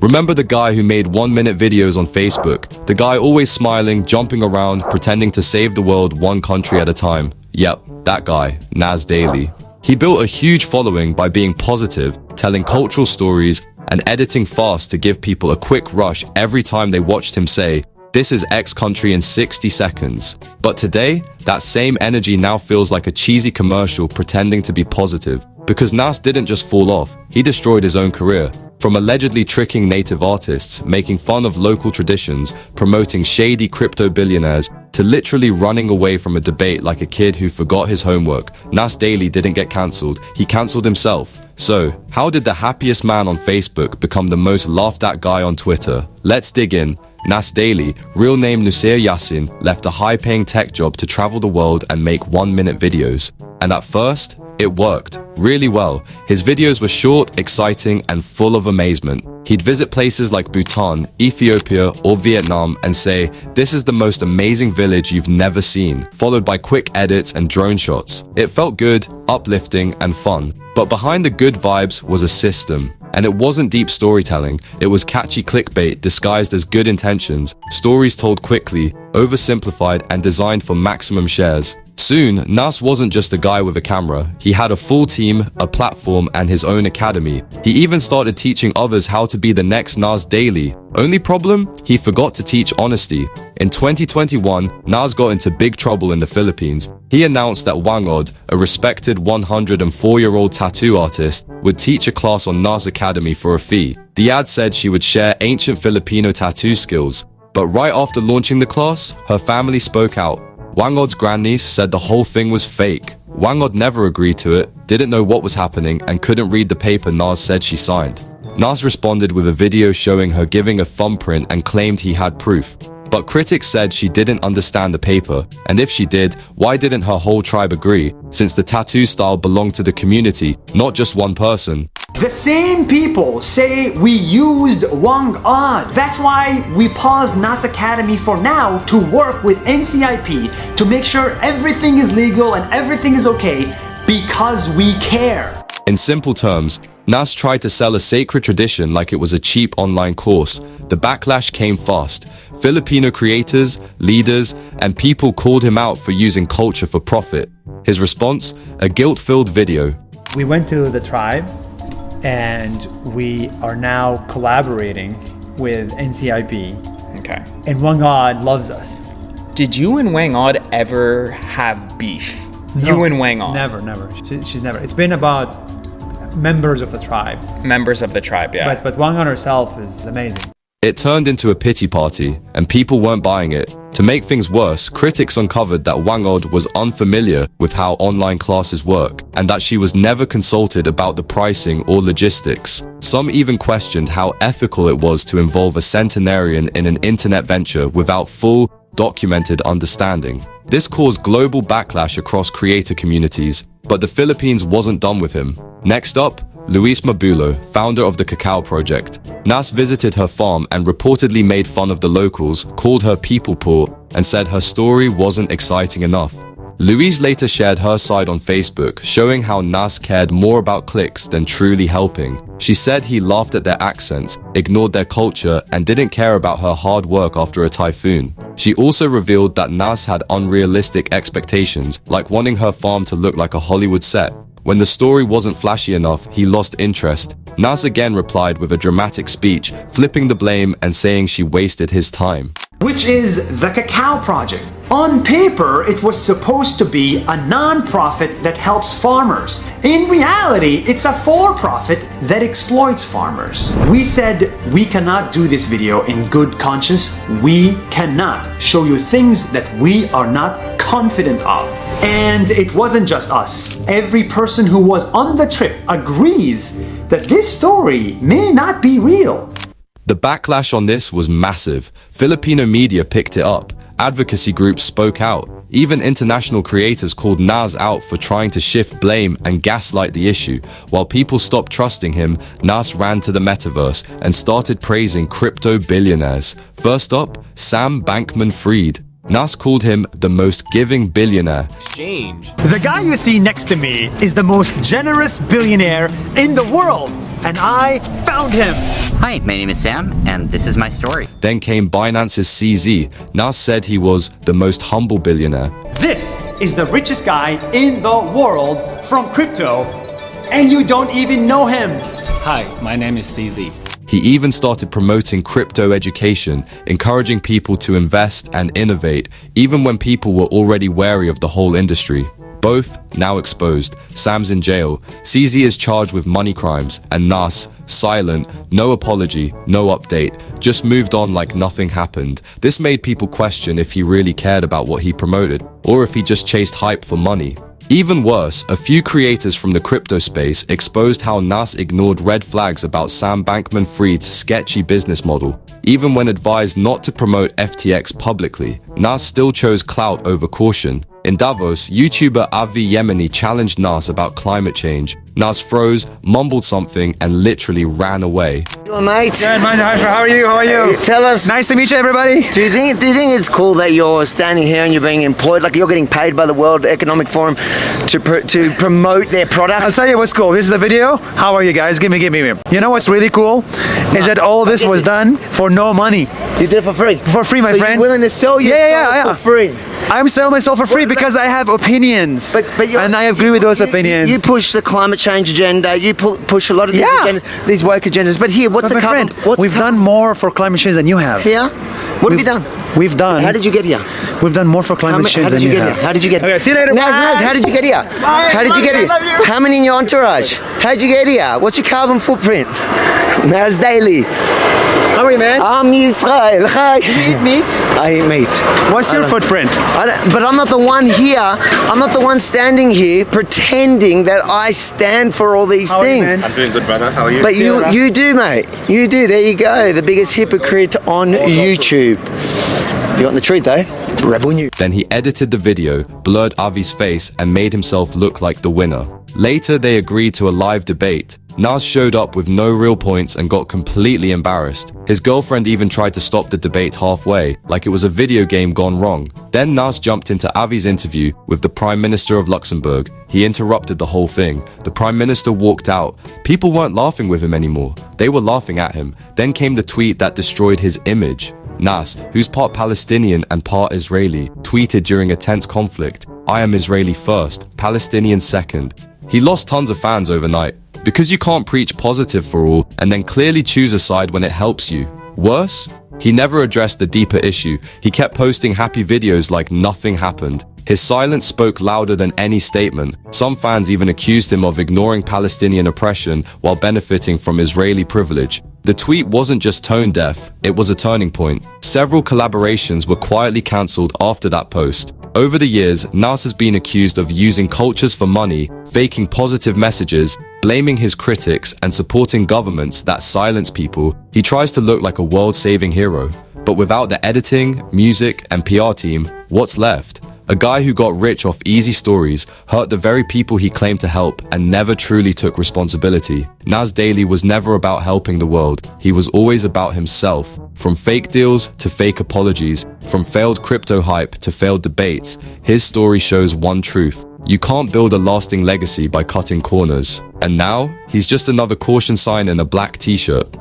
Remember the guy who made 1-minute videos on Facebook? The guy always smiling, jumping around, pretending to save the world one country at a time. Yep, that guy, Nas Daily. He built a huge following by being positive, telling cultural stories, and editing fast to give people a quick rush every time they watched him say, "This is X country in 60 seconds. But today, that same energy now feels like a cheesy commercial pretending to be positive. Because Nas didn't just fall off, he destroyed his own career. From allegedly tricking native artists, making fun of local traditions, promoting shady crypto billionaires, to literally running away from a debate like a kid who forgot his homework, Nas Daily didn't get cancelled, he cancelled himself. So, how did the happiest man on Facebook become the most laughed at guy on Twitter? Let's dig in. Nas Daily, real name Nusir Yassin, left a high-paying tech job to travel the world and make 1-minute videos. And at first, it worked really well. His videos were short, exciting, and full of amazement. He'd visit places like Bhutan, Ethiopia, or Vietnam and say, "This is the most amazing village you've never seen," followed by quick edits and drone shots. It felt good, uplifting, and fun. But behind the good vibes was a system. And it wasn't deep storytelling, it was catchy clickbait disguised as good intentions, stories told quickly, oversimplified, and designed for maximum shares. Soon, Nas wasn't just a guy with a camera. He had a full team, a platform, and his own academy. He even started teaching others how to be the next Nas Daily. Only problem? He forgot to teach honesty. In 2021, Nas got into big trouble in the Philippines. He announced that Wangod, a respected 104-year-old tattoo artist, would teach a class on Nas Academy for a fee. The ad said she would share ancient Filipino tattoo skills. But right after launching the class, her family spoke out. Wangod's grandniece said the whole thing was fake. Wangod never agreed to it, didn't know what was happening, and couldn't read the paper Nas said she signed. Nas responded with a video showing her giving a thumbprint and claimed he had proof. But critics said she didn't understand the paper, and if she did, why didn't her whole tribe agree, since the tattoo style belonged to the community, not just one person? The same people say we used Wangod. That's why we paused Nas Academy for now to work with NCIP to make sure everything is legal and everything is okay because we care. In simple terms, Nas tried to sell a sacred tradition like it was a cheap online course. The backlash came fast. Filipino creators, leaders, and people called him out for using culture for profit. His response? A guilt-filled video. We went to the tribe and we are now collaborating with NCIP. Okay. And Wangod loves us. Did you and Wang Od ever have beef? No, You and Wang Od? Never. She's never. It's been about members of the tribe. Members of the tribe, yeah. But Wangod herself is amazing. It turned into a pity party, and people weren't buying it. To make things worse, critics uncovered that Wangod was unfamiliar with how online classes work, and that she was never consulted about the pricing or logistics. Some even questioned how ethical it was to involve a centenarian in an internet venture without full, documented understanding. This caused global backlash across creator communities, but the Philippines wasn't done with him. Next up, Luis Mabulo, founder of the Cacao Project. Nas visited her farm and reportedly made fun of the locals, called her people poor, and said her story wasn't exciting enough. Louise later shared her side on Facebook, showing how Nas cared more about clicks than truly helping. She said he laughed at their accents, ignored their culture, and didn't care about her hard work after a typhoon. She also revealed that Nas had unrealistic expectations, like wanting her farm to look like a Hollywood set. When the story wasn't flashy enough, he lost interest. Nas again replied with a dramatic speech, flipping the blame and saying she wasted his time. Which is the Cacao Project. On paper, it was supposed to be a non-profit that helps farmers. In reality, it's a for-profit that exploits farmers. We said we cannot do this video in good conscience. We cannot show you things that we are not confident of. And it wasn't just us. Every person who was on the trip agrees that this story may not be real. The backlash on this was massive. Filipino media picked it up. Advocacy groups spoke out. Even international creators called Nas out for trying to shift blame and gaslight the issue. While people stopped trusting him, Nas ran to the metaverse and started praising crypto billionaires. First up, Sam Bankman-Fried. Nas called him the most giving billionaire. The guy you see next to me is the most generous billionaire in the world. and I found him. Hi, my name is Sam, and this is my story. Then came Binance's CZ. Nas said he was the most humble billionaire. This is the richest guy in the world from crypto, and you don't even know him. Hi, my name is CZ. He even started promoting crypto education, encouraging people to invest and innovate, even when people were already wary of the whole industry. Both now exposed. Sam's in jail. CZ is charged with money crimes, and Nas, silent, no apology, no update, just moved on like nothing happened. This made people question if he really cared about what he promoted, or if he just chased hype for money. Even worse, a few creators from the crypto space exposed how Nas ignored red flags about Sam Bankman-Fried's sketchy business model. Even when advised not to promote FTX publicly, Nas still chose clout over caution. In Davos, YouTuber Avi Yemeni challenged Nas about climate change. Nas froze, mumbled something, and literally ran away. Doing, mate? Good, man. How are you? How are you? Tell us. Nice to meet you, everybody. Do you think it's cool that you're standing here and you're being employed, like you're getting paid by the World Economic Forum to promote their product? I'll tell you what's cool. This is the video. How are you guys? Give me. You know what's really cool? Is that all this was done for no money. You did it for free. For free, my so friend. You're willing to sell yourself for free. I'm selling myself for free because I have opinions, and I agree with those opinions. You push the climate change agenda. You push a lot of these agendas, these woke agendas. But here, what's the friend? We've done more for climate change than you have. Here, what have you done? We've done. How did you get here? We've done more for climate change than you have. How did you get here? Okay, see you later. Nas, how did you get here? How did you get here? How many in your entourage? How did you get here? What's your carbon footprint? Nas Daily. How are you, man? I'm Israel. Hi. You eat meat? I eat meat. What's your footprint? But I'm not the one here. I'm not the one standing here pretending that I stand for all these things. I'm doing good, brother. How are you? But you do, mate. You do. There you go. The biggest hypocrite on YouTube. You want the truth, though? Rebel News. Then he edited the video, blurred Avi's face, and made himself look like the winner. Later, they agreed to a live debate. Nas showed up with no real points and got completely embarrassed. His girlfriend even tried to stop the debate halfway, like it was a video game gone wrong. Then Nas jumped into Avi's interview with the Prime Minister of Luxembourg. He interrupted the whole thing. The Prime Minister walked out. People weren't laughing with him anymore. They were laughing at him. Then came the tweet that destroyed his image. Nas, who's part Palestinian and part Israeli, tweeted during a tense conflict, "I am Israeli first, Palestinian second." He lost tons of fans overnight. Because you can't preach positive for all and then clearly choose a side when it helps you. Worse, he never addressed the deeper issue. He kept posting happy videos like nothing happened. His silence spoke louder than any statement. Some fans even accused him of ignoring Palestinian oppression while benefiting from Israeli privilege. The tweet wasn't just tone deaf, it was a turning point. Several collaborations were quietly cancelled after that post. Over the years, Nas has been accused of using cultures for money, faking positive messages, blaming his critics, and supporting governments that silence people. He tries to look like a world-saving hero. But without the editing, music, and PR team, what's left? A guy who got rich off easy stories, hurt the very people he claimed to help, and never truly took responsibility. Nas Daily was never about helping the world. He was always about himself. From fake deals to fake apologies, from failed crypto hype to failed debates, his story shows one truth. You can't build a lasting legacy by cutting corners. And now, he's just another caution sign in a black t-shirt.